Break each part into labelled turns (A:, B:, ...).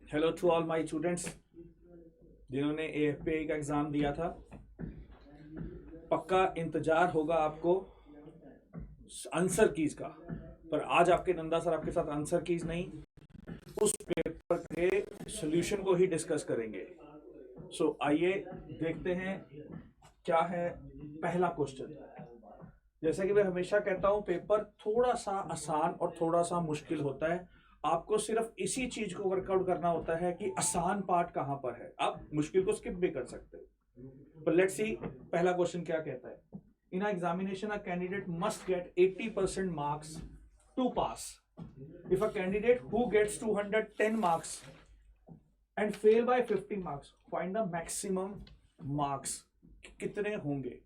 A: Hello to all my students जिन्होंने एएफपीआई का एग्ज़ाम दिया था। पक्का इंतज़ार होगा आपको आंसर कीज़ का, पर आज आपके नंदा सर आपके साथ आंसर कीज़ नहीं, उस पेपर के सॉल्यूशन को ही डिस्कस करेंगे। सो आइए देखते हैं क्या है पहला क्वेश्चन। जैसा कि मैं हमेशा कहता हूं, पेपर थोड़ा सा आसान और थोड़ा सा मुश्किल होता है। आपको सिर्फ इसी चीज को वर्कआउट करना होता है कि आसान पार्ट कहां पर है। आप मुश्किल को स्किप भी कर सकते हो। पर लेट्स सी पहला क्वेश्चन क्या कहता है। In a examination a candidate must get 80% marks to pass. If a candidate who gets 210 marks and fail by 50 marks, find the maximum marks. कितने होंगे?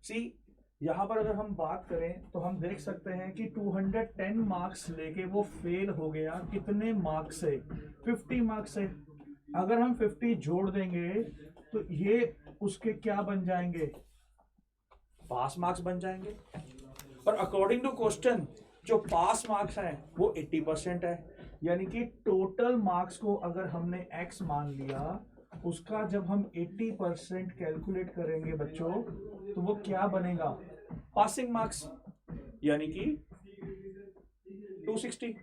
A: सी, यहां पर अगर हम बात करें तो हम देख सकते हैं कि 210 मार्क्स लेके वो फेल हो गया। कितने मार्क्स से? 50 मार्क्स से। अगर हम 50 जोड़ देंगे तो ये उसके क्या बन जाएंगे? पास मार्क्स बन जाएंगे। और अकॉर्डिंग टू क्वेश्चन जो पास मार्क्स हैं वो 80% है। यानी कि टोटल मार्क्स को अगर हमने x मान लिया, उसका जब हम 80% कैलकुलेट करेंगे बच्चों, तो वो क्या बनेगा? पासिंग मार्क्स, यानी कि 260।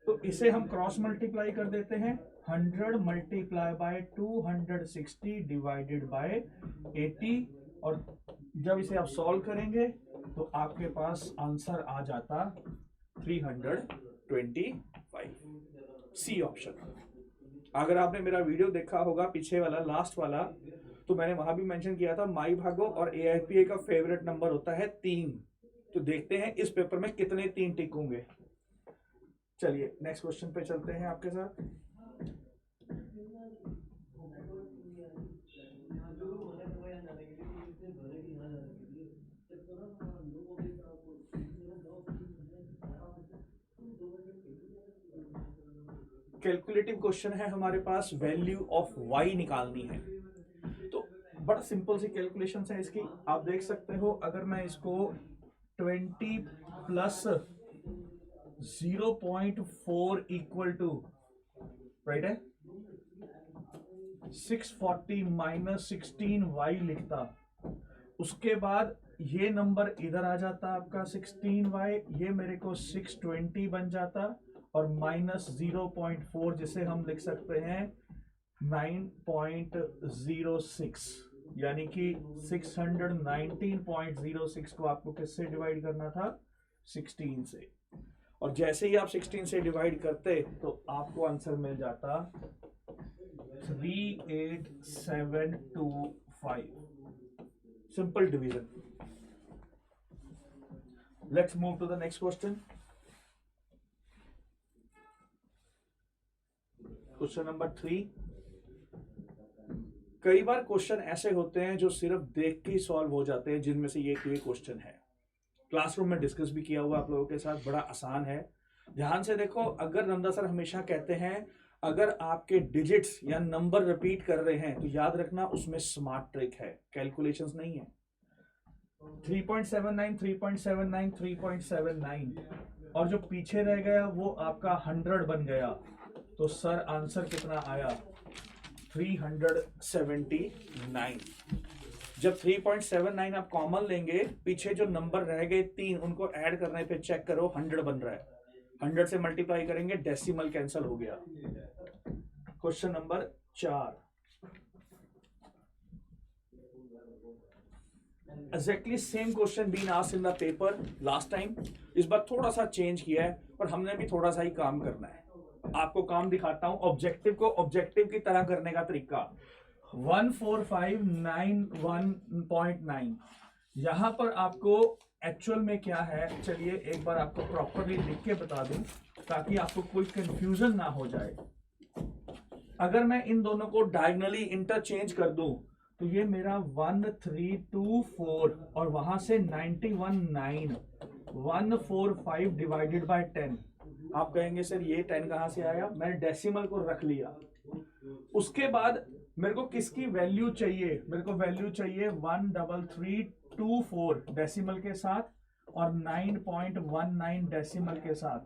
A: तो इसे हम क्रॉस मल्टीप्लाई कर देते हैं। 100 मल्टीप्लाई बाय 260 डिवाइडेड बाय 80। और जब इसे आप सॉल्व करेंगे तो आपके पास आंसर आ जाता 325। C option. अगर आपने मेरा वीडियो देखा होगा पीछे वाला लास्ट वाला, तो मैंने वहां भी मेंशन किया था माई भागो और एआईपीए का फेवरेट नंबर होता है 3। तो देखते हैं इस पेपर में कितने 3 टिक होंगे। चलिए नेक्स्ट क्वेश्चन पे चलते हैं आपके साथ। कैलकुलेटिव क्वेश्चन है हमारे पास, वैल्यू ऑफ वाई निकालनी है। तो बड़ा सिंपल सी कैलकुलेशन है इसकी। आप देख सकते हो, अगर मैं इसको 20 प्लस 0.4 इक्वल टू, राइट है, 640 माइनस 16y लिखता, उसके बाद ये नंबर इधर आ जाता आपका 16y, ये मेरे को 620 बन जाता, और माइनस 0.4 जिसे हम लिख सकते हैं 9.06। यानी कि 619.06 को आपको किससे डिवाइड करना था? 16 से। और जैसे ही आप 16 से डिवाइड करते तो आपको आंसर मिल जाता 38725। Simple division. Let's move to the next question. Question number 3। कई बार क्वेश्चन ऐसे होते हैं जो सिर्फ देख के ही सॉल्व हो जाते हैं, जिनमें से ये क्वेश्चन है। क्लासरूम में डिस्कस भी किया हुआ आप लोगों के साथ, बड़ा आसान है। ध्यान से देखो। अगर नंदा सर हमेशा कहते हैं अगर आपके डिजिट्स या नंबर रिपीट कर रहे हैं तो याद रखना उसमें स्मार्ट ट्रिक है, कैलकुलेशंस नहीं है। 3.79 3.79 3.79 और जो पीछे रह गया वो आपका 100 बन गया। तो सर आंसर कितना आया? 379। जब 3.79 आप कॉमन लेंगे, पीछे जो नंबर रह गए 3 उनको ऐड करने पे चेक करो 100 बन रहा है। 100 से मल्टीप्लाई करेंगे, डेसिमल कैंसिल हो गया। Question number 4। Exactly same question been asked in the paper last time. इस बार थोड़ा सा चेंज किया है, पर हमने भी थोड़ा सा ही काम करना है। आपको काम दिखाता हूं, ऑब्जेक्टिव को ऑब्जेक्टिव की तरह करने का तरीका। 14591.9 यहां पर आपको एक्चुअल में क्या है, चलिए एक बार आपको प्रॉपरली लिख के बता दूं ताकि आपको कोई कंफ्यूजन ना हो जाए। अगर मैं इन दोनों को डायगनली इंटरचेंज कर दूं तो ये मेरा 1324 और वहां से 91.9 145 डिवाइडेड बाय 10। आप कहेंगे सर ये 10 कहां से आया? मैंने डेसिमल को रख लिया। उसके बाद मेरे को किसकी वैल्यू चाहिए? मेरे को वैल्यू चाहिए 13324 डेसिमल के साथ और 9.19 डेसिमल के साथ।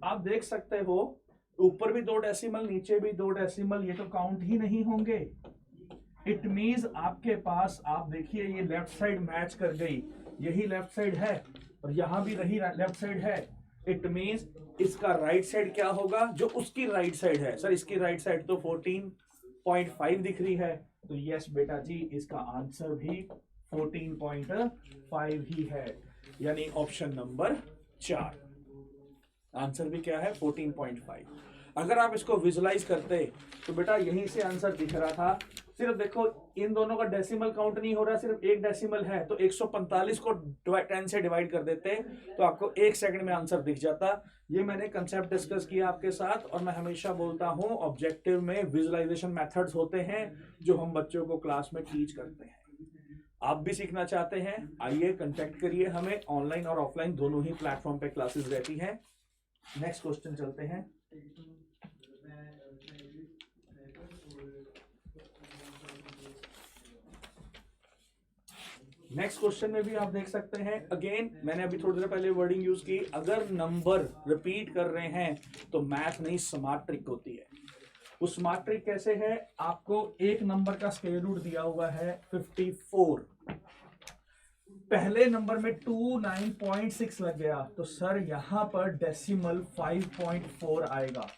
A: आप देख सकते हो ऊपर भी 2 डेसिमल, नीचे भी 2 डेसिमल, ये तो काउंट ही नहीं होंगे। इट मींस आपके पास, आप देखिए ये लेफ्ट साइड मैच कर गई, यही लेफ्ट साइड है और यहां भी रही लेफ्ट साइड है। इट मींस इसका राइट साइड क्या होगा, जो उसकी राइट साइड है। सर इसकी राइट साइड तो 14.5 दिख रही है, तो यस बेटा जी, इसका आंसर भी 14.5 ही है, यानी ऑप्शन नंबर 4 आंसर भी क्या है 14.5। अगर आप इसको विजुलाइज करते तो बेटा यहीं से आंसर दिख रहा था। सिर्फ देखो इन दोनों का डेसिमल काउंट नहीं हो रहा, सिर्फ एक डेसिमल है, तो 145 को 10 से डिवाइड कर देते तो आपको 1 सेकंड में आंसर दिख जाता। ये मैंने कंसेप्ट डिस्कस किया आपके साथ, और मैं हमेशा बोलता हूं ऑब्जेक्टिव में विजुलाइजेशन मेथड्स होते हैं जो हम बच्चों को क्लास में टीच करते हैं। आप भी सीखना चाहते हैं, आइए कांटेक्ट करिए हमें, ऑनलाइन और ऑफलाइन दोनों ही प्लेटफॉर्म पे क्लासेस रहती हैं। नेक्स्ट क्वेश्चन चलते हैं। नेक्स्ट क्वेश्चन में भी आप देख सकते हैं, अगेन मैंने अभी थोड़ी देर पहले वर्डिंग यूज की, अगर नंबर रिपीट कर रहे हैं तो मैथ नहीं स्मार्ट ट्रिक होती है। वो स्मार्ट ट्रिक कैसे है, आपको एक नंबर का स्क्वायर रूट दिया हुआ है 54, पहले नंबर में 29.6 लग गया तो सर यहां पर डेसिमल 5.4 आएगा।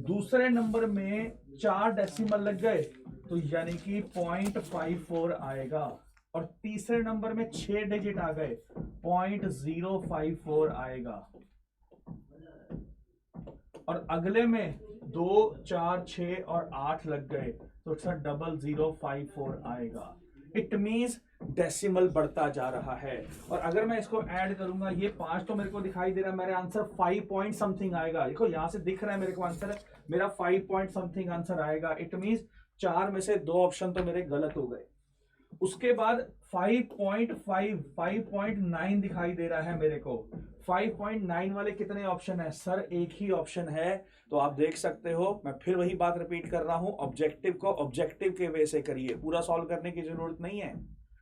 A: दूसरे नंबर में 4 डेसिमल लग गए तो यानी कि 0.54 आएगा, और तीसरे नंबर में 6 डिजिट आ गए 0.054 आएगा, और अगले में 2, 4, 6 और 8 लग गए तो सर 0054 आएगा। इट मींस डेसिमल बढ़ता जा रहा है। और अगर मैं इसको ऐड करूंगा, ये 5 तो मेरे को दिखाई दे रहा है, मेरे आंसर 5 पॉइंट समथिंग आएगा। देखो यहां से दिख रहा है मेरे को आंसर, मेरा 5 पॉइंट समथिंग आंसर आएगा। इट मींस 4 में से 2 ऑप्शन तो मेरे गलत हो गए। उसके बाद 5.5, 5.9 दिखाई दे रहा है मेरे को। 5.9 वाले कितने ऑप्शन है सर, एक ही ऑप्शन है। तो आप देख सकते हो, मैं फिर वही बात रिपीट कर रहा हूं, ऑब्जेक्टिव को ऑब्जेक्टिव के वे से करिए, पूरा सॉल्व करने की जरूरत नहीं है,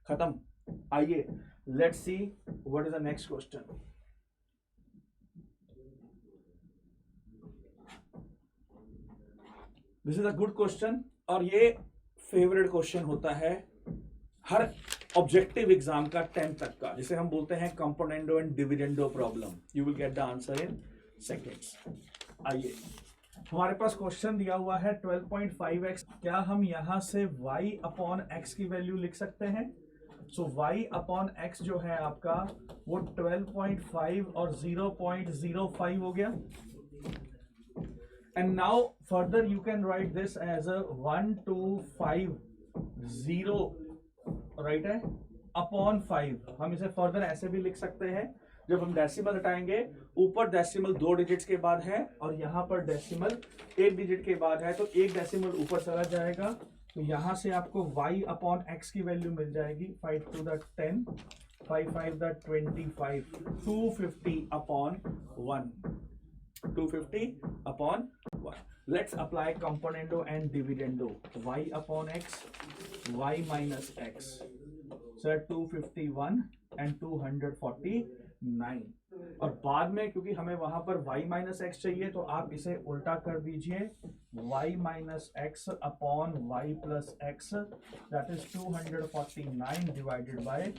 A: खत्म। आइए let's see what is the next question. This is a good question, और ये फेवरेट क्वेश्चन होता है हर ऑब्जेक्टिव एग्जाम का 10 तक का, जिसे हम बोलते हैं componendo and dividendo problem. You will get the answer in seconds. आइए हमारे पास क्वेश्चन दिया हुआ है 12.5x, क्या हम यहां से y अपॉन x की वैल्यू लिख सकते हैं? सो y अपॉन x जो है आपका वो 12.5 और 0.05 हो गया। And now further you can write this as a 1250 right है अपॉन 5। हम इसे फर्दर ऐसे भी लिख सकते हैं, जब हम डेसिमल हटाएंगे, ऊपर डेसिमल 2 डिजिट्स के बाद है और यहां पर डेसिमल 1 डिजिट के बाद है, तो 1 डेसिमल ऊपर चला जाएगा, तो यहां से आपको y अपॉन x की वैल्यू मिल जाएगी 5 to the 10, 5 5 the 25, 250 upon 1, 250 upon 1। Let's apply componendo and dividendo, y upon x, y minus x, sir 251 and 249। और बाद में क्योंकि हमें वहां पर y माइनस एक्स चाहिए, तो आप इसे उल्टा कर दीजिए, y minus x upon y plus x, that is 249 divided by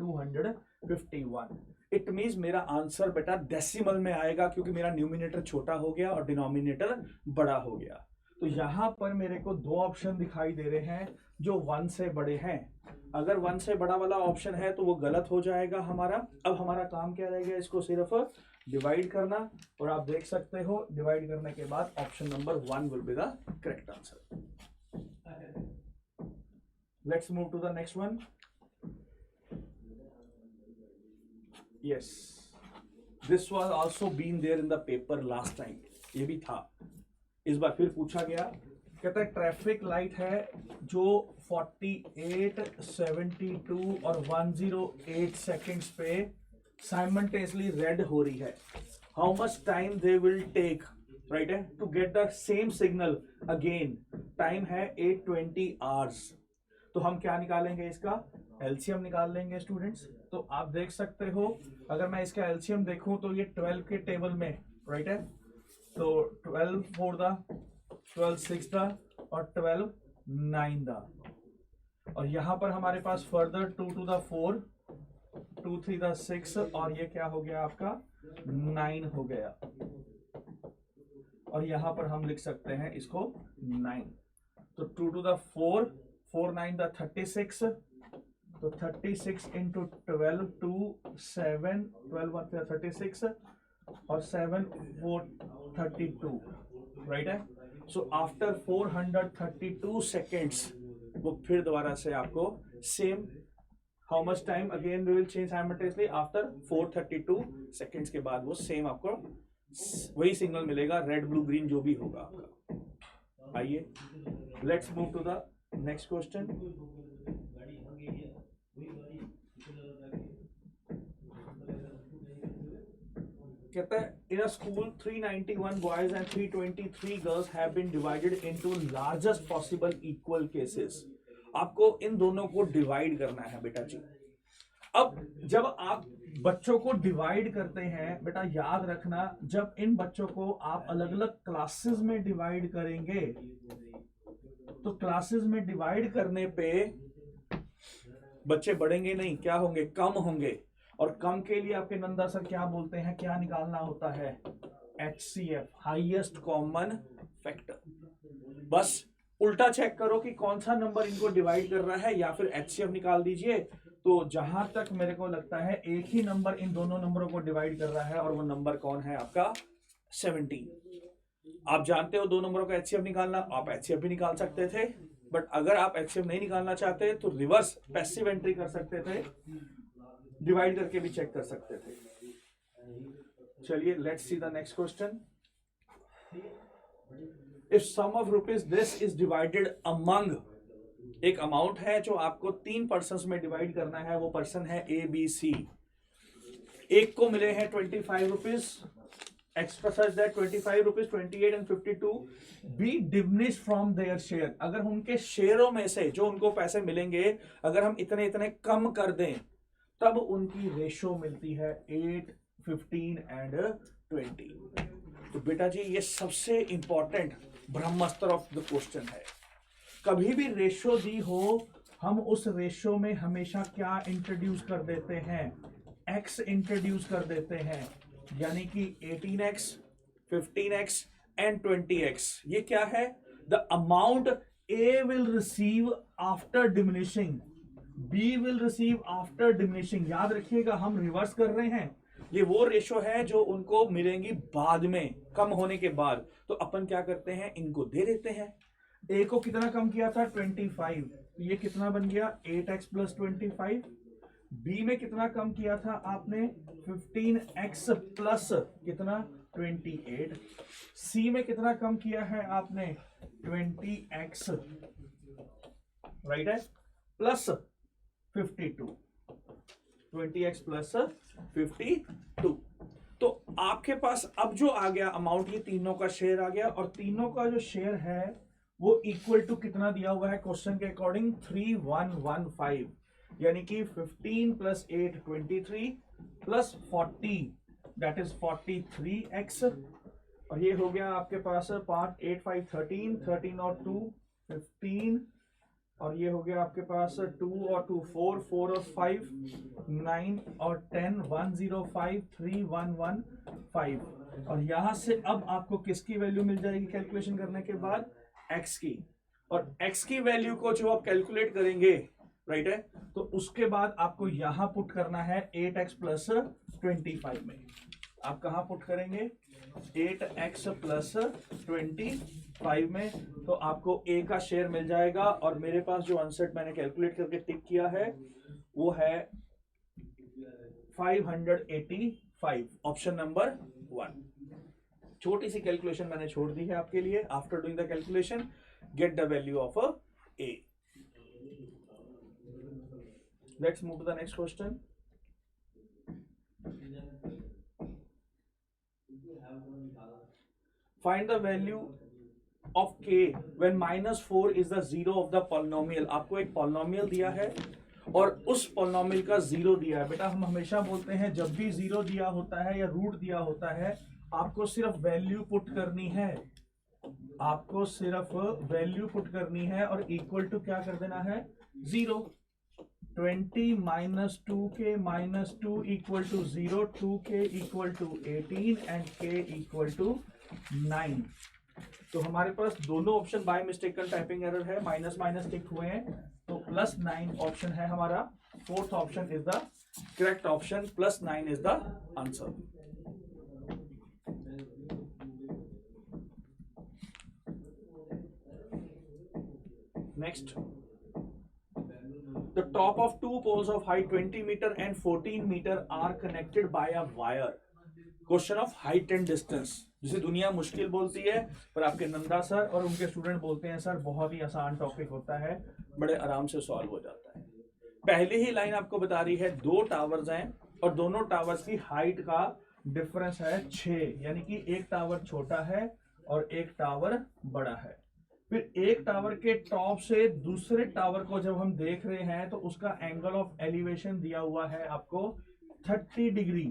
A: 251। It means मेरा आंसर बेटा डेसिमल में आएगा, क्योंकि मेरा न्यूमिनेटर छोटा हो गया और डिनोमिनेटर बड़ा हो गया। तो यहां पर मेरे को 2 ऑप्शन दिखाई दे रहे हैं जो 1 से बड़े हैं। अगर 1 से बड़ा वाला ऑप्शन है तो वो गलत हो जाएगा हमारा। अब हमारा काम क्या रहेगा, इसको सिर्फ डिवाइड करना, और आप देख सकते हो डिवाइड करने के बाद option number 1 will be the correct answer. Let's move to the next one. Yes, this was also been there in the paper last time, ये भी था, इस बार फिर पूछा गया। कहता है ट्रैफिक लाइट है जो 48, 72 और 108 सेकेंड्स पे साइमल्टेनियसली रेड हो रही है। How much time they will take, right है, to get the same signal again. Time है 820 आवर्स। तो हम क्या निकालेंगे, इसका एलसीएम निकाल लेंगे स्टूडेंट्स। तो आप देख सकते हो, अगर मैं इसका एलसीएम देखूं तो ये 12 के टेबल में, राइट है, तो 12 4 दा, 12 6 दा और 12 9 दा, और यहां पर हमारे पास फर्दर 2 to the 4, 2 3 दा 6, और ये क्या हो गया आपका 9 हो गया, और यहां पर हम लिख सकते हैं इसको 9। तो 2 to the 4, 4 9 दा 36, तो 36 into 12 2 7, 12 1 36 और 7 4 32, राइट है। सो आफ्टर 432 सेकेंड्स वो फिर दोबारा से आपको same, how much time again we will change simultaneously, after 432 seconds के बाद वो सेम आपको वही सिग्नल मिलेगा, रेड ब्लू ग्रीन जो भी होगा आपका। आइए let's move to the next question. कहता है in a school 391 boys and 323 girls have been divided into largest possible equal cases. आपको इन दोनों को डिवाइड करना है बेटा जी। अब जब आप बच्चों को डिवाइड करते हैं बेटा, याद रखना जब इन बच्चों को आप अलग अलग क्लासेस में डिवाइड करेंगे तो क्लासेस में डिवाइड करने पे बच्चे बढ़ेंगे नहीं, क्या होंगे, कम होंगे। और कम के लिए आपके नंदा सर क्या बोलते हैं, क्या निकालना होता है, HCF, हाईएस्ट कॉमन फैक्टर। बस उल्टा चेक करो कि कौन सा नंबर इनको डिवाइड कर रहा है, या फिर HCF निकाल दीजिए। तो जहां तक मेरे को लगता है एक ही नंबर इन दोनों नंबरों को डिवाइड कर रहा है, और वो नंबर कौन है आपका 17। आप जानते हो दो नंबरों का HCF निकालना, आप HCF भी निकाल सकते थे, बट अगर आप HCF नहीं निकालना चाहते तो रिवर्स पैसिव एंट्री कर सकते थे, डिवाइड करके भी चेक कर सकते थे। चलिए let's see the next question. If sum of rupees this is divided among, एक अमाउंट है जो आपको 3 पर्सन्स में डिवाइड करना है, वो पर्सन है ABC। एक को मिले हैं 25 rupees, extra such that 25 rupees 28 and 52 be diminish from their share. अगर उनके शेयरों में से जो उनको पैसे मिलेंगे अगर हम इतने इतने कम कर दें तब उनकी रेशो मिलती है 8, 15 एंड 20। तो बेटा जी ये सबसे important Brahmastra of the question है। कभी भी रेशो दी हो हम उस रेशो में हमेशा क्या इंट्रोड्यूस कर देते हैं, x इंट्रोड्यूस कर देते हैं, यानी कि 18x, 15x एंड 20x। ये क्या है, the amount A will receive after diminishing, B will receive after diminishing. याद रखिएगा हम रिवर्स कर रहे हैं, ये वो रेशो है जो उनको मिलेंगी बाद में, कम होने के बाद। तो अपन क्या करते हैं, इनको दे देते हैं। A को कितना कम किया था 25, ये कितना बन गया 8x प्लस 25। B में कितना कम किया था आपने 15x प्लस कितना 28। C में कितना कम किया है आपने 20x, राइट है, प्लस 52, 20x प्लस 52। तो आपके पास अब जो आ गया अमाउंट, ये तीनों का शेयर आ गया, और तीनों का जो शेयर है वो इक्वल टू कितना दिया हुआ है क्वेश्चन के अकॉर्डिंग 3115, यानी कि 15 plus 8 23 plus 40 that is 43x। और ये हो गया आपके पास 5 8 5 13, 13 और 2 15, और ये हो गया आपके पास 2 और 2 4, 4 और 5 9 और 10 105 3 115। और यहां से अब आपको किसकी वैल्यू मिल जाएगी कैलकुलेशन करने के बाद, x की। और x की वैल्यू को जो आप कैलकुलेट करेंगे, राइट है, तो उसके बाद आपको यहां पुट करना है 8x प्लस 25 में। आप कहां पुट करेंगे 8x प्लस 25 में, तो आपको A का शेयर मिल जाएगा। और मेरे पास जो आंसर मैंने कैलकुलेट करके टिक किया है वो है 585, ऑप्शन नंबर 1। छोटी सी कैलकुलेशन मैंने छोड़ दी है आपके लिए। After doing the calculation get the value of A। Let's move to the next question. Find the value of k when -4 is the zero of the polynomial। आपको एक पॉलिनोमियल दिया है और उस पॉलिनोमियल का जीरो दिया है। बेटा हम हमेशा बोलते हैं जब भी जीरो दिया होता है या रूट दिया होता है आपको सिर्फ वैल्यू पुट करनी है, आपको सिर्फ वैल्यू पुट करनी है और इक्वल टू क्या कर देना है 0। 20 minus 2k minus 2 equal to 0, 2k equal to 18 and k equal to 9। तो हमारे पास दोनों option by mistaken typing error है, माइनस माइनस टिक हुए हैं, तो +9 ऑप्शन है हमारा। Fourth option is the correct option, +9 is the answer. Next, the top of two poles of height 20 meter and 14 meter are connected by a wire. Question of height and distance, जिसे दुनिया मुश्किल बोलती है पर आपके Nanda sir और उनके student बोलते हैं सर बहुत ही आसान टॉपिक होता है, बड़े आराम से सॉल्व हो जाता है। पहले ही लाइन आपको बता रही है दो टावर्स हैं और दोनों टावर्स की हाइट का डिफरेंस है 6, यानी कि एक टावर छोटा है और एक टावर बड़ा है। फिर एक टावर के टॉप से दूसरे टावर को जब हम देख रहे हैं तो उसका एंगल ऑफ एलिवेशन दिया हुआ है आपको 30 डिग्री।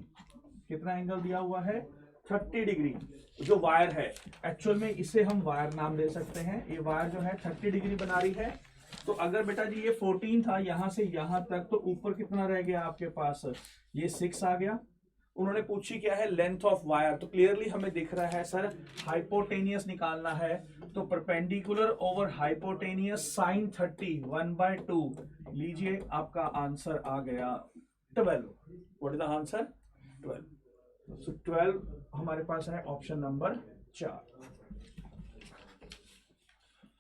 A: कितना एंगल दिया हुआ है 30 डिग्री। जो वायर है एक्चुअल में इसे हम वायर नाम दे सकते हैं, ये वायर जो है 30 डिग्री बना रही है। तो अगर बेटा जी ये 14 था यहां से यहां तक, तो ऊपर कितना रह गया आपके पास, ये 6 आ गया। उन्होंने पूछी क्या है लेंथ ऑफ वायर, तो क्लियरली हमें दिख रहा है सर हाइपोटेनियस निकालना है, तो परपेंडिकुलर ओवर हाइपोटेनियस साइन 30 1/2 लीजिए, आपका आंसर आ गया 12। What is the answer 12। सो 12 हमारे पास है ऑप्शन नंबर 4।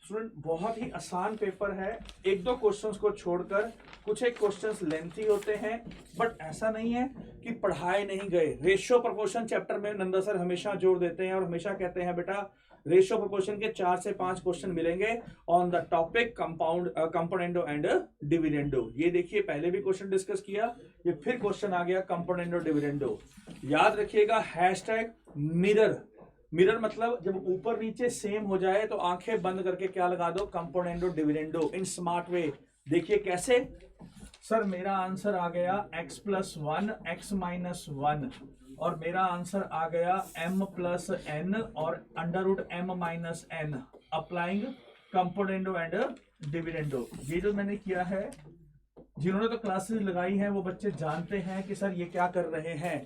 A: स्टूडेंट बहुत ही आसान पेपर है, एक दो क्वेश्चंस को छोड़कर कुछ एक क्वेश्चंस लेंथी होते हैं, बट ऐसा नहीं है कि पढ़ाए नहीं गए। रेशियो प्रोपोर्शन चैप्टर में नंदा सर हमेशा जोर देते हैं और हमेशा कहते हैं बेटा रेशियो प्रोपोर्शन के 4 से 5 क्वेश्चन मिलेंगे on the topic componendo and dividendo. ये देखिए पहले भी क्वेश्चन डिस्कस किया, ये फिर क्वेश्चन आ गया कंपोनेंडो डिविडेंडो। याद रखिएगा हैशटैग मिरर, मिरर मतलब जब ऊपर नीचे सेम हो जाए तो आंखें बंद करके क्या लगा दो कंपोनेंडो डिविडेंडो इन स्मार्ट वे। देखिए कैसे सर, मेरा आंसर आ गया x+1 x-1 और मेरा आंसर आ गया m+n और √m-n applying componendo and dividendo. ये जो मैंने किया है, जिन्होंने तो क्लासेस लगाई हैं वो बच्चे जानते हैं कि सर ये क्या कर रहे हैं।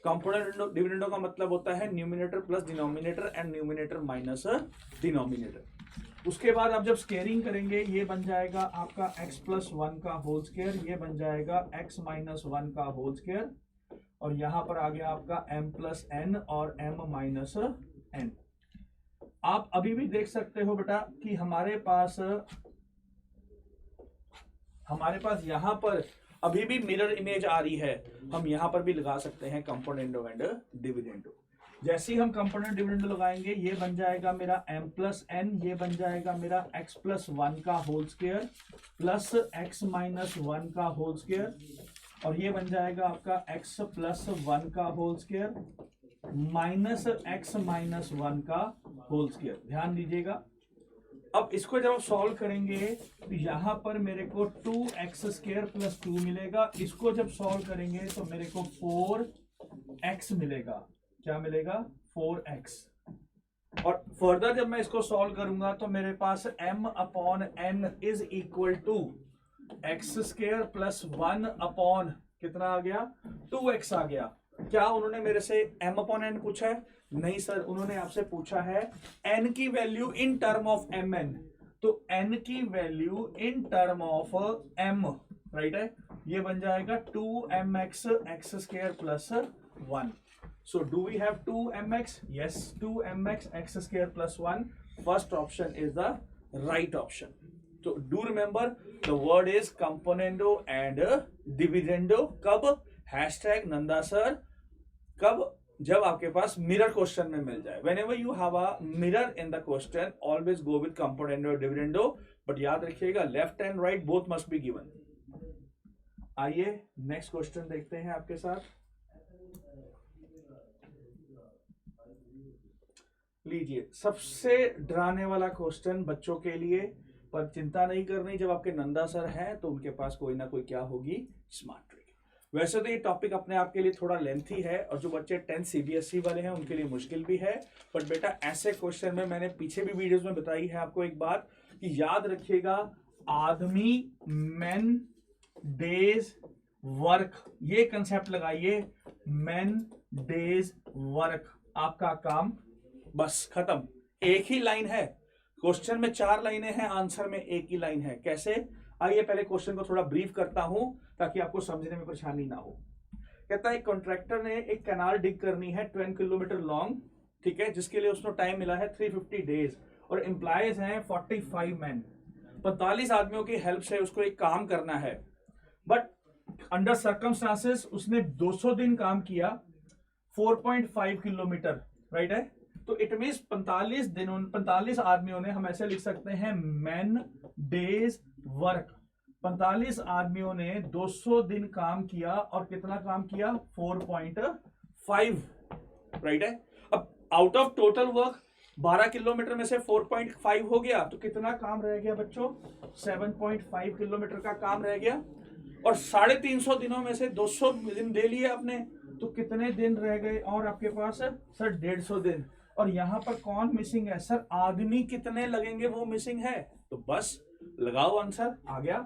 A: कंपोनेंडो डिविडेंडो का मतलब होता है numerator plus denominator and numerator minus denominator. उसके बाद आप जब स्केयरिंग करेंगे ये बन जाएगा आपका x+1 का होल स्क्वायर, ये बन जाएगा x-1 का होल स्क्वायर और यहां पर आ गया आपका m+n और m-n। आप अभी भी देख सकते हो बेटा कि हमारे पास यहां पर अभी भी मिरर इमेज आ रही है, हम यहां पर भी लगा सकते हैं कंपोनेंडो एंड डिविडेंडो। जैसे ही हम कंपोनेंट डिविडेंडो लगाएंगे ये बन जाएगा मेरा m+n, ये बन जाएगा मेरा x+1 का होल स्क्वायर प्लस x-1 का होल स्क्वायर और ये बन जाएगा आपका x+1 का होल स्क्वायर माइनस x-1 का होल स्क्वायर। ध्यान दीजिएगा, अब इसको जब आप सॉल्व करेंगे तो यहां पर मेरे को 2x² + 2 मिलेगा। इसको जब सॉल्व करेंगे तो मेरे को 4x मिलेगा। क्या मिलेगा 4x। और फर्दर जब मैं इसको सॉल्व करूंगा तो मेरे पास m/n is equal to x² + 1 कितना आ गया 2x आ गया। क्या उन्होंने मेरे से m/n पूछा है? नहीं सर, उन्होंने आपसे पूछा है n की value in term of mn, तो n की value in term of m right है, ये बन जाएगा 2mx x² + 1। So do we have 2mx? Yes, 2mx x² + 1. First option is the right option. So do remember the word is componendo and dividendo. कब? Hashtag Nanda sir. कब? जब आपके पास mirror question में मिल जाए। Whenever you have a mirror in the question, always go with componendo or dividendo. But याद रखिएगा left and right both must be given. आइए next question देखते हैं आपके साथ। लीजिए सबसे डराने वाला क्वेश्चन बच्चों के लिए, पर चिंता नहीं करनी, जब आपके नंदा सर हैं तो उनके पास कोई ना कोई क्या होगी स्मार्ट ट्रिक। वैसे तो ये टॉपिक अपने आप के लिए थोड़ा लेंथी है और जो बच्चे 10 सीबीएसई वाले हैं उनके लिए मुश्किल भी है, बट बेटा ऐसे क्वेश्चन में मैंने पीछे भी वीडियोस में बताई है आपको एक बात कि याद रखिएगा, आदमी, मेन, डेज, वर्क, ये कंसेप्ट लगाइए, मेन, डेज, वर्क, आपका काम बस खत्म। एक ही लाइन है, क्वेश्चन में 4 लाइनें हैं, आंसर में एक ही लाइन है। कैसे? आइए पहले क्वेश्चन को थोड़ा ब्रीफ करता हूं ताकि आपको समझने में परेशानी ना हो। कहता है कॉन्ट्रैक्टर ने एक कैनाल डिग करनी है 10 किलोमीटर लॉन्ग, ठीक है, जिसके लिए उसको टाइम मिला है 350 डेज और एम्प्लॉयज हैं 45 मैन। 45 आदमियों की हेल्प से उसको एक काम करना है, बट अंडर सर्कमस्टांसेस उसने 200 दिन काम किया, 4.5 किलोमीटर, राइट है। तो इट मींस 45 दिनों 45 आदमियों ने, हम ऐसे लिख सकते हैं मैन डेज वर्क, 45 आदमियों ने 200 दिन काम किया और कितना काम किया? 4.5, राइट है। अब out of total work 12 kilometre में से 4.5 हो गया, तो कितना काम रह गया बच्चों? 7.5 किलोमीटर का काम रह गया। और 350 दिनों में से 200 दिन दे लिए आपने, तो कितने दिन रह गए और आपके पास? सर 150 दिन। और यहां पर कौन मिसिंग है? सर आदमी कितने लगेंगे वो मिसिंग है। तो बस लगाओ आंसर, आ गया।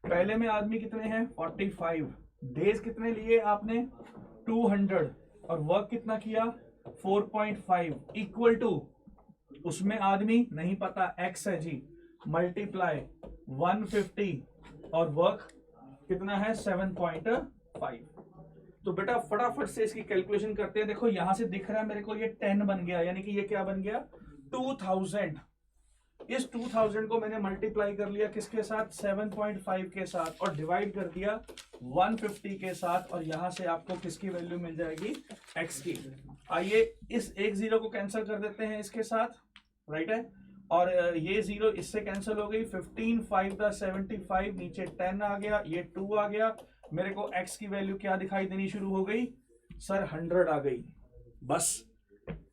A: पहले में आदमी कितने हैं? 45, डेज कितने लिए आपने? 200, और वर्क कितना किया? 4.5 इक्वल टू, उसमें आदमी नहीं पता, एक्स है जी, मल्टीप्लाई 150 और वर्क कितना है? 7.5। तो बेटा फटाफट से इसकी कैलकुलेशन करते हैं। देखो यहां से दिख रहा है मेरे को ये 10 बन गया, यानी कि ये क्या बन गया? 2000। इस 2000 को मैंने मल्टीप्लाई कर लिया किसके साथ? 7.5 के साथ, और डिवाइड कर दिया 150 के साथ, और यहां से आपको किसकी वैल्यू मिल जाएगी? x की। आइए इस एक जीरो को कैंसिल कर देते हैं इसके साथ, राइट है, और ये जीरो इससे कैंसिल हो गई। 15 5 था 75, नीचे 10 आ गया, ये 2 आ गया। मेरे को x की वैल्यू क्या दिखाई देनी शुरू हो गई? सर 100 आ गई। बस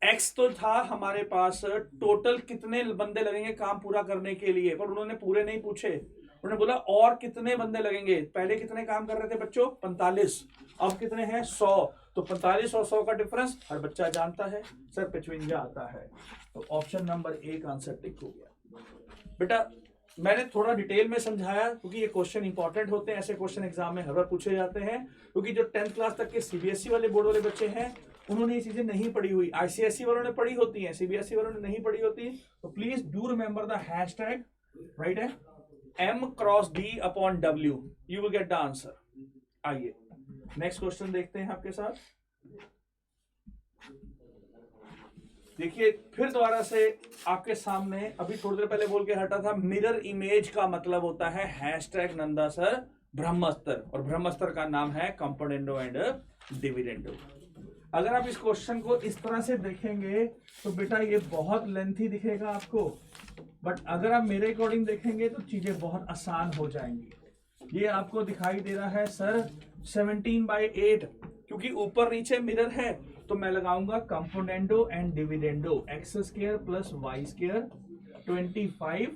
A: x तो था हमारे पास, टोटल कितने बंदे लगेंगे काम पूरा करने के लिए, पर उन्होंने पूरे नहीं पूछे, उन्होंने बोला और कितने बंदे लगेंगे। पहले कितने काम कर रहे थे बच्चों? 45, अब कितने हैं? 100। तो 45 और 100 का डिफरेंस हर बच्चा जानता है, सर 55 आता है। तो ऑप्शन नंबर 1 आंसर टिक हो गया। बेटा मैंने थोड़ा डिटेल में समझाया क्योंकि ये क्वेश्चन इंपॉर्टेंट होते हैं, ऐसे क्वेश्चन एग्जाम में हर बार पूछे जाते हैं, क्योंकि जो 10th क्लास तक के सीबीएसई वाले बोर्ड वाले बच्चे हैं उन्होंने ये चीजें नहीं पढ़ी हुई, आईसीएसई वालों ने पढ़ी होती हैं, सीबीएसई वालों ने नहीं पढ़ी होती। तो please do remember the hashtag, right है, M×D/W, you will get the answer. आइए नेक्स्ट क्वेश्चन देखते हैं आपके साथ। देखिए फिर दोबारा से आपके सामने, अभी थोड़ी देर पहले बोल के हटा था, मिरर इमेज का मतलब होता है हैशटैग नंदा सर ब्रह्मास्त्र, और ब्रह्मास्त्र का नाम है कंपोनेंडो एंड डिविडेंडो। अगर आप इस क्वेश्चन को इस तरह से देखेंगे तो बेटा ये बहुत लेंथी दिखेगा आपको, बट अगर आप मेरे अकॉर्डिंग देखेंगे तो चीजें बहुत आसान हो जाएंगी। ये आपको दिखाई दे रहा है सर 17/8, क्योंकि ऊपर नीचे मिरर है, तो मैं लगाऊंगा componendo and dividendo, x² + y², 25,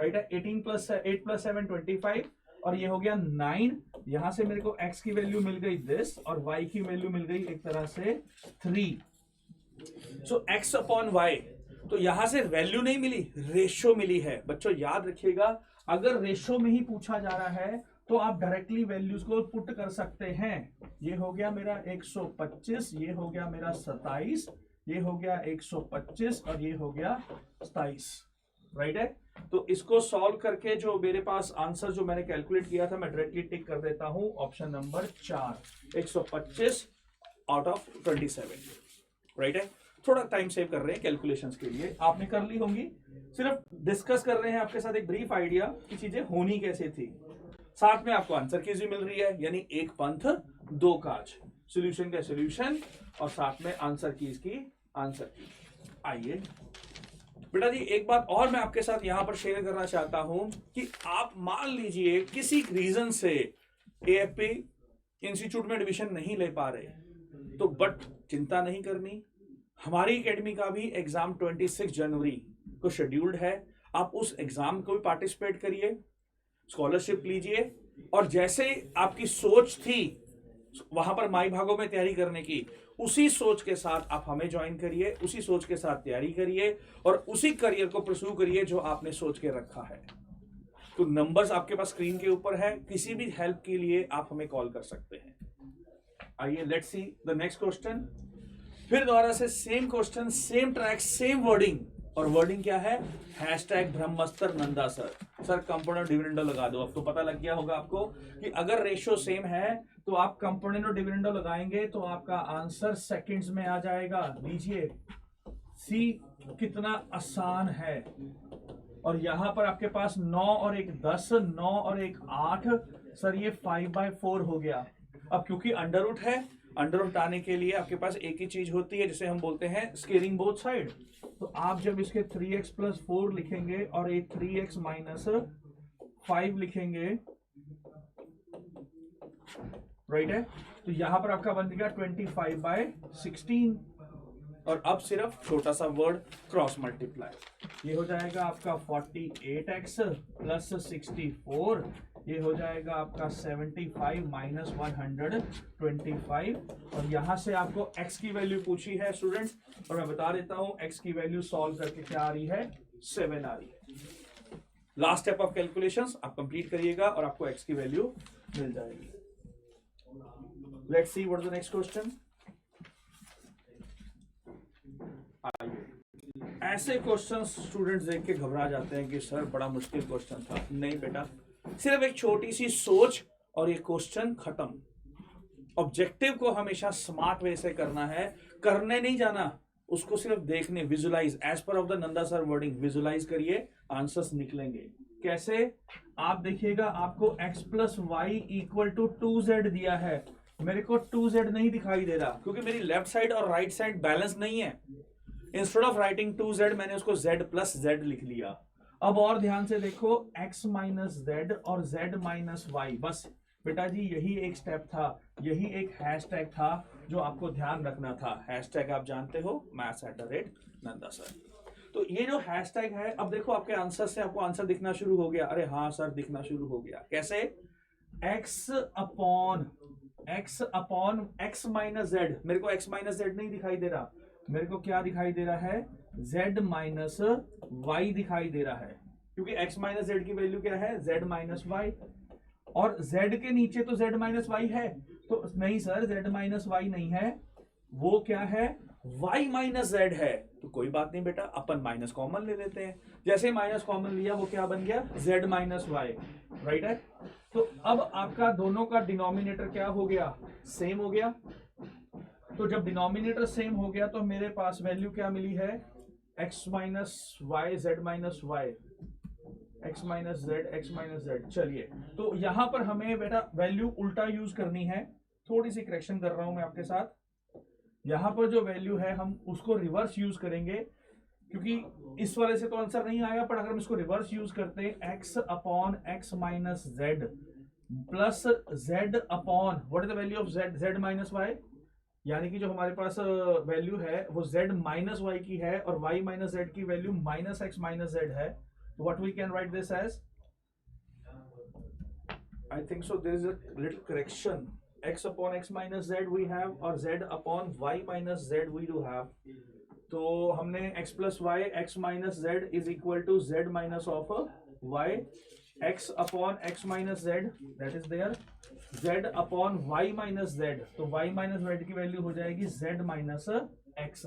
A: right है, 18 + 8 + 7 25, और ये हो गया 9। यहां से मेरे को x की वैल्यू मिल गई दिस, और y की वैल्यू मिल गई एक तरह से 3। सो x/y, तो यहां से वैल्यू नहीं मिली, रेशियो मिली है। बच्चों याद रखिएगा, अगर रेशियो में ही पूछा जा रहा है तो आप डायरेक्टली वैल्यूज को पुट कर सकते हैं। ये हो गया मेरा 125, ये हो गया मेरा 27, ये हो गया 125, और ये हो गया 27, राइट है। तो इसको सॉल्व करके जो मेरे पास आंसर जो मैंने कैलकुलेट किया था मैं डायरेक्टली टिक कर देता हूं, option number 4, 125 out of 27, right है। थोड़ा टाइम सेव कर रहे हैं कैलकुलेशंस के लिए, आपने कर ली होंगी, सिर्फ डिस्कस कर रहे हैं आपके साथ एक ब्रीफ आइडिया कि चीजें होनी कैसे थी। साथ में आपको आंसर कीज भी मिल रही है, यानी एक पंथ दो काज, सॉल्यूशन का सॉल्यूशन और साथ में आंसर कीज की आंसर की। आइए बेटा जी एक बात और मैं आपके साथ यहां पर शेयर करना चाहता हूं कि आप मान लीजिए किसी रीजन से एएफपी इंस्टीट्यूट में एडमिशन नहीं ले पा रहे, तो बट चिंता नहीं करनी, हमारी एकेडमी का भी एग्जाम 26 जनवरी को शेड्यूल्ड है। आप उस एग्जाम को भी पार्टिसिपेट करिए, स्कॉलरशिप लीजिए, और जैसे आपकी सोच थी वहां पर माई भागों में तैयारी करने की, उसी सोच के साथ आप हमें ज्वाइन करिए, उसी सोच के साथ तैयारी करिए और उसी करियर को परस्यू करिए जो आपने सोच के रखा है। तो नंबर्स आपके पास स्क्रीन के ऊपर है, किसी भी हेल्प के लिए आप हमें कॉल कर सकते हैं। आइए let's see the next question. फिर दोबारा से same question, same track, same wording, और वर्डिंग क्या है? Hashtag Brahmastra Nanda sir. Sir componendo dividendo लगा दो। अब तो पता लग गया होगा आपको कि अगर रेशियो सेम है तो आप कंपोनेंट डिविडेंडो लगाएंगे तो आपका आंसर सेकंड्स में आ जाएगा। लीजिए, सी कितना आसान है। और यहां पर आपके पास 9 और 1 10, 9 और 1 8, सर ये 5/4 हो गया। अब क्योंकि अंडर रूट है, अंडर रूट आने के लिए आपके पास एक ही चीज होती है जिसे हम बोलते हैं स्केलिंग बोथ साइड। तो आप जब इसके 3x + 4 लिखेंगे और एक 3x - 5 लिखेंगे, राइट है, तो यहां पर आपका बन गया 25/16। और अब सिर्फ छोटा सा वर्ड क्रॉस मल्टीप्लाई, ये हो जाएगा आपका 48x + 64, ये हो जाएगा आपका 75 - 125। और यहां से आपको x की वैल्यू पूछी है स्टूडेंट्स, और मैं बता देता हूं x की वैल्यू सॉल्व करके क्या आ रही है, 7 आ रही है। लास्ट स्टेप ऑफ कैलकुलेशंस आप कंप्लीट करिएगा और आपको x की वैल्यू मिल जाएगी। Let's see what is the next question. ऐसे क्वेश्चंस स्टूडेंट्स देख के घबरा जाते हैं कि सर बड़ा मुश्किल क्वेश्चन था। नहीं बेटा, सिर्फ एक छोटी सी सोच और ये क्वेश्चन खत्म। ऑब्जेक्टिव को हमेशा स्मार्ट वे से करना है, करने नहीं जाना, उसको सिर्फ देखने, visualise, as per of the Nanda sir wording, visualise करिए, आंसर्स निकलेंगे। कैसे? आप देखिएगा, आपको x + y = 2z दिया है, मेरे को 2z नहीं दिखाई दे रहा क्योंकि मेरी लेफ्ट साइड और राइट साइड बैलेंस नहीं है। इंस्टेड ऑफ राइटिंग 2z मैंने उसको z + z लिख लिया। अब और ध्यान से देखो, x - z और z - y, बस बेटा जी यही एक स्टेप था, यही एक हैशटैग था जो आपको ध्यान रखना था। हैशटैग आप जानते हो, maths@nanda sir। तो ये जो हैशटैग है, अब देखो आपके आंसर से आपको आंसर दिखना शुरू हो गया। अरे हाँ सर, दिखना शुरू हो गया। कैसे? x अपॉन x - z, मेरे को x - z नहीं दिखाई दे रहा, मेरे को क्या दिखाई दे रहा है, z - y दिखाई दे रहा है, क्योंकि x - z की वैल्यू क्या है, z - y, और z के नीचे तो z - y है, तो नहीं सर, z - y नहीं है, वो क्या है, y - z है। तो कोई बात नहीं बेटा, अपन माइनस कॉमन ले लेते हैं। जैसे माइनस कॉमन लिया, वो क्या बन गया, z - y, राइट है। तो अब आपका दोनों का डिनोमिनेटर क्या हो गया, सेम हो गया। तो जब डिनोमिनेटर सेम हो गया तो मेरे पास वैल्यू क्या मिली है, x - y, z - y, x - z। चलिए, तो यहां पर हमें बेटा वैल्यू उल्टा यूज करनी है। थोड़ी सी करेक्शन कर रहा हूं मैं आपके साथ। यहां पर जो वैल्यू है हम उसको रिवर्स यूज करेंगे, क्योंकि इस वाले से तो आंसर नहीं आएगा, पर अगर हम इसको रिवर्स यूज करते हैं, x upon x - z plus z upon what is the value of z, z - y, यानी कि जो हमारे पास वैल्यू है वो z - y की है और y - z की वैल्यू -x - z है। तो what we can write this as, I think so there is a little correction, x upon x - z we have और z upon y - z we do have. तो हमने x + y, x - z is equal to z minus of y, x upon x - z that is there, z upon y - z, तो y - z की value हो जाएगी z - x।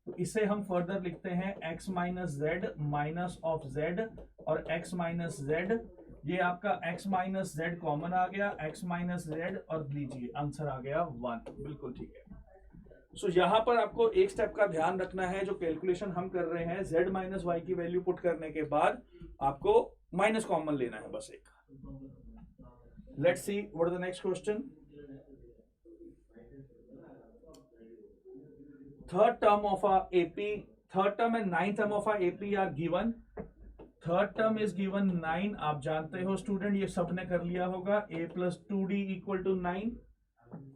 A: तो इसे हम further लिखते हैं x - z minus of z और x - z, ये आपका x - z कॉमन आ गया, x - z, और लीजिए आंसर आ गया 1, बिल्कुल ठीक है। सो यहां पर आपको एक स्टेप का ध्यान रखना है, जो कैलकुलेशन हम कर रहे हैं, z - y की वैल्यू पुट करने के बाद आपको माइनस कॉमन लेना है बस एक। Let's see what is the next question. Third term of a AP, third term and ninth term of a AP are given. Third term is given 9, आप जानते हो स्टूडेंट, ये सबने कर लिया होगा, a + 2d = 9,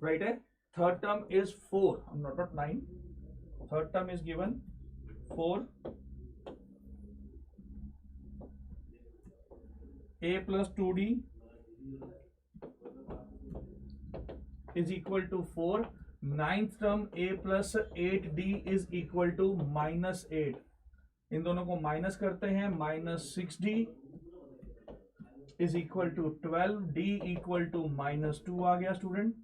A: राइट है। Third term is 4, not 9, third term is given 4, a + 2d is equal to 4, ninth term a plus 8d is equal to -8, इन दोनों को माइनस करते हैं, -6d is equal to 12, d equal to -2 आ गया student.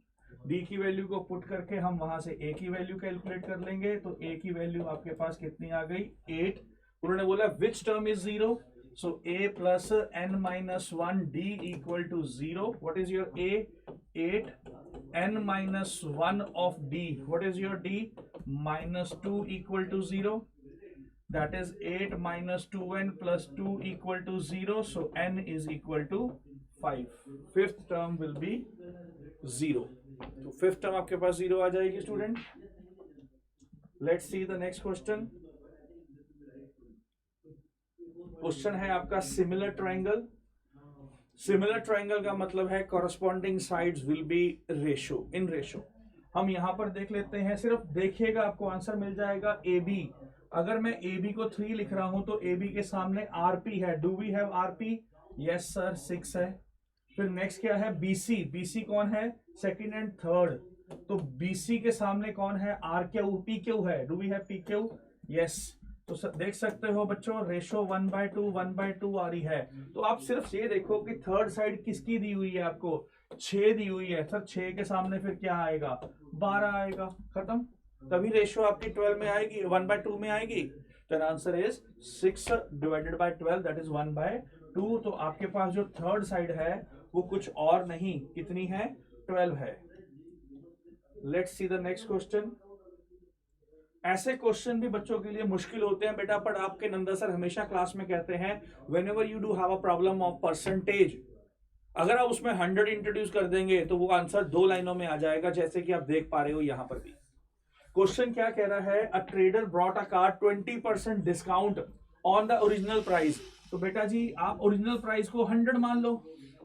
A: d की वैल्यू को पुट करके हम वहां से a की वैल्यू कैलकुलेट कर लेंगे, तो a की वैल्यू आपके पास कितनी आ गई, 8। उन्होंने बोला which term is 0, so a plus n minus 1 d equal to 0. What is your a? 8. N minus 1 of d. What is your d? -2 equal to 0. That is 8 minus 2n plus 2 equal to 0. So n is equal to 5. Fifth term will be 0. तो fifth term आपके पास 0 आ जाएगी student. Let's see the next question. Question है आपका similar triangle. Similar triangle का मतलब है corresponding sides will be ratio, in ratio. हम यहां पर देख लेते हैं, सिर्फ देखिएगा आपको आंसर मिल जाएगा ए बी। अगर मैं ए बी को 3 लिख रहा हूं तो ए बी के सामने आर पी है। Do we have R P? Yes sir, 6 है। फिर नेक्स्ट क्या है, बी सी। बी सी कौन है? Second and third. तो बी सी के सामने कौन है? आर क्यू, पी क्यू है। Do we have P Q? Yes. तो देख सकते हो बच्चों, रेशो 1/2 आ रही है। तो आप सिर्फ ये देखो कि थर्ड साइड किसकी दी हुई है, आपको 6 दी हुई है। सर 6 के सामने फिर क्या आएगा? 12 आएगा, खत्म। तभी रेशो आपकी 12 में आएगी, 1/2 में आएगी। तो answer is 6 divided by 12, that is 1/2। तो आपके पास जो थर्ड साइड है वो कुछ और नहीं, कितनी है? 12 है। Let's see the next question. ऐसे क्वेश्चन भी बच्चों के लिए मुश्किल होते हैं बेटा, पर आपके नंदा सर हमेशा क्लास में कहते हैं whenever you do have a problem of percentage, अगर आप उसमें 100 इंट्रोड्यूस कर देंगे तो वो आंसर 2 लाइनों में आ जाएगा, जैसे कि आप देख पा रहे हो यहां पर भी। क्वेश्चन क्या कह रहा है? A trader brought a car 20% discount on the original price. तो बेटा जी आप ओरिजिनल प्राइस को 100 मान लो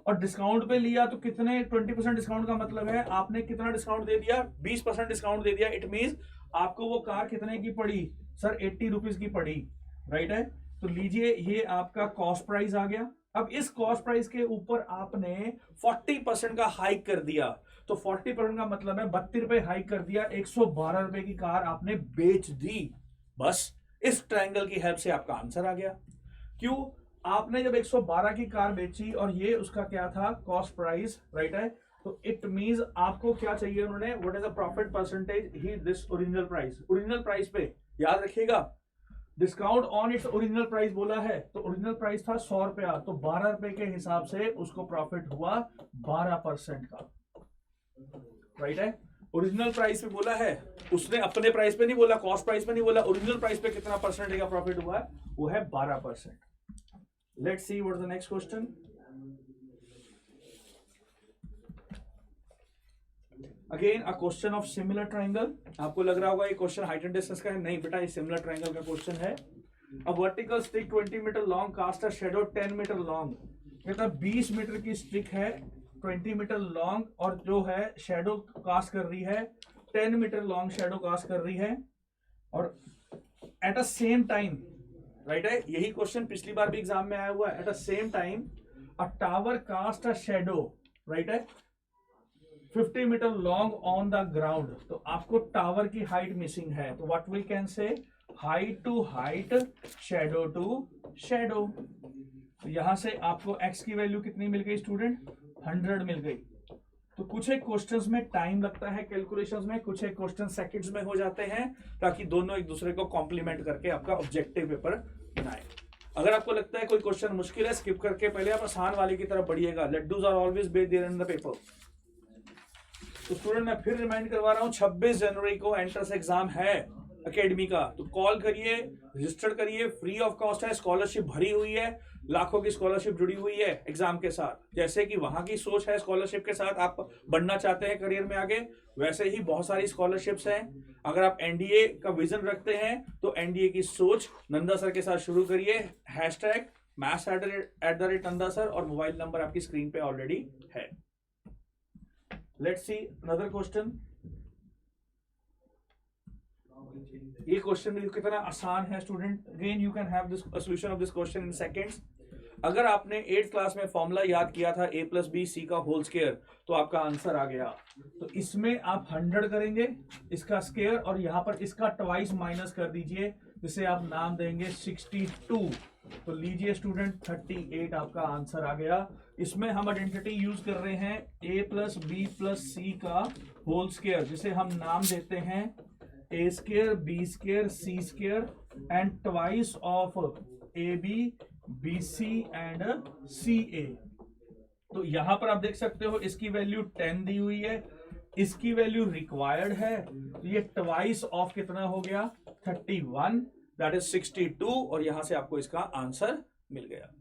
A: और डिस्काउंट पे लिया, तो कितने 20% डिस्काउंट का मतलब है आपने कितना डिस्काउंट दे दिया? 20% डिस्काउंट दे दिया। इट मींस आपको वो कार कितने की पड़ी? सर 80 रुपीज की पड़ी, राइट है। तो लीजिए ये आपका कॉस्ट प्राइस आ गया। अब इस कॉस्ट प्राइस के ऊपर आपने 40% का हाइक कर दिया, तो 40% का मतलब है 32 रुपए हाइक कर दिया, 112 रुपए की कार आपने बेच दी। बस इस ट्रायंगल की हेल्प से आपका आंसर आ गया। क्यों? आपने जब 112 की कार बेची और ये उसका क्या था? कॉस्ट प्राइस, राइट है। तो इट मींस आपको क्या चाहिए उन्होंने? What is the profit percentage? He this original price. Original price पे याद रखिएगा discount on its original price बोला है, तो ओरिजिनल प्राइस था 100 रुपया, तो 12 रुपए के हिसाब से उसको प्रॉफिट हुआ 12% का, राइट है। ओरिजिनल प्राइस पे बोला है, उसने अपने प्राइस पे नहीं बोला, कॉस्ट प्राइस पे नहीं बोला, ओरिजिनल प्राइस पे कितना परसेंटेज का प्रॉफिट हुआ है? वो है 12%। Let's see what is the next question. Again a question of similar triangle. आपको लग रहा होगा ये क्वेश्चन हाइट एंड डिस्टेंस का है, नहीं बेटा ये सिमिलर ट्राइंगल का क्वेश्चन है। A vertical stick 20 metre long cast a shadow 10 metre long. मतलब 20 मीटर की स्टिक है, 20 मीटर लॉन्ग, और जो है शैडो कास्ट कर रही है 10 मीटर लॉन्ग शैडो कास्ट कर रही है, और eight a same time, right है, यही क्वेश्चन पिछली बार भी एग्जाम में आया हुआ है। At a same time a tower cast a shadow, right है, 50 metre long on the ground. तो आपको टावर की हाइट मिसिंग है, तो what we can say? Height to height, shadow to shadow. तो यहां से आपको x की वैल्यू कितनी मिल गई स्टूडेंट? 100 मिल गई। तो कुछ एक क्वेश्चंस में टाइम लगता है कैलकुलेशंस में, कुछ एक क्वेश्चन सेकंड्स में हो जाते हैं, ताकि दोनों एक दूसरे को कॉम्प्लीमेंट करके आपका ऑब्जेक्टिव पेपर बनाए। अगर आपको लगता है कोई क्वेश्चन मुश्किल है, स्किप करके पहले आप आसान वाले की तरफ बढ़िएगा। Laddoos are always based there in the paper. तो स्टूडेंट मैं फिर रिमाइंड करवा रहा हूं, 26 जनवरी को एंट्रेंस एग्जाम है एकेडमी का, तो कॉल करिए, रजिस्टर करिए, फ्री ऑफ कॉस्ट है, स्कॉलरशिप भरी हुई है, लाखों की स्कॉलरशिप जुड़ी हुई है एग्जाम के साथ। जैसे कि वहां की सोच है स्कॉलरशिप के साथ, आप बढ़ना चाहते हैं करियर में आगे, वैसे ही बहुत सारी स्कॉलरशिप्स हैं। अगर आप एनडीए का विजन रखते हैं तो एनडीए की सोच नंदा सर के साथ शुरू करिए। हैशटैग maths@nanda sir और मोबाइल नंबर आपकी स्क्रीन पे ऑलरेडी है। Let's see another question. ये क्वेश्चन कितना आसान है student. Again you can have this solution of this question in seconds. अगर आपने 8th क्लास में फॉर्मूला याद किया था a प्लस बी सी का होल स्क्वायर, तो आपका आंसर आ गया। तो इसमें आप 100 करेंगे इसका स्क्वायर और यहां पर इसका ट्वाइस माइनस कर दीजिए, जिसे आप नाम देंगे 62। तो लीजिए स्टूडेंट 38 आपका आंसर आ गया। इसमें हम आइडेंटिटी यूज कर रहे हैं a plus B plus C का होल स्क्वायर, जिसे हम नाम देते हैं a square B square C square and twice of A B B C and C A. तो यहां पर आप देख सकते हो इसकी वैल्यू 10 दी हुई है, इसकी वैल्यू रिक्वायर्ड है, तो ये ट्वाइस ऑफ कितना हो गया 31, दैट इज 62, और यहां से आपको इसका आंसर मिल गया।